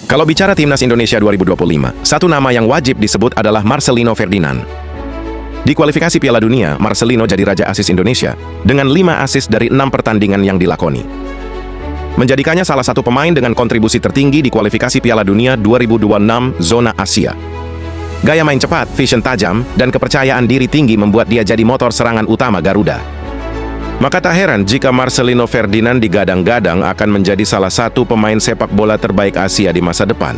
Kalau bicara Timnas Indonesia 2025, satu nama yang wajib disebut adalah Marcelino Ferdinand. Di kualifikasi Piala Dunia, Marcelino jadi raja asis Indonesia dengan 5 asis dari 6 pertandingan yang dilakoni. Menjadikannya salah satu pemain dengan kontribusi tertinggi di kualifikasi Piala Dunia 2026 zona Asia. Gaya main cepat, vision tajam, dan kepercayaan diri tinggi membuat dia jadi motor serangan utama Garuda. Maka tak heran jika Marcelino Ferdinand digadang-gadang akan menjadi salah satu pemain sepak bola terbaik Asia di masa depan.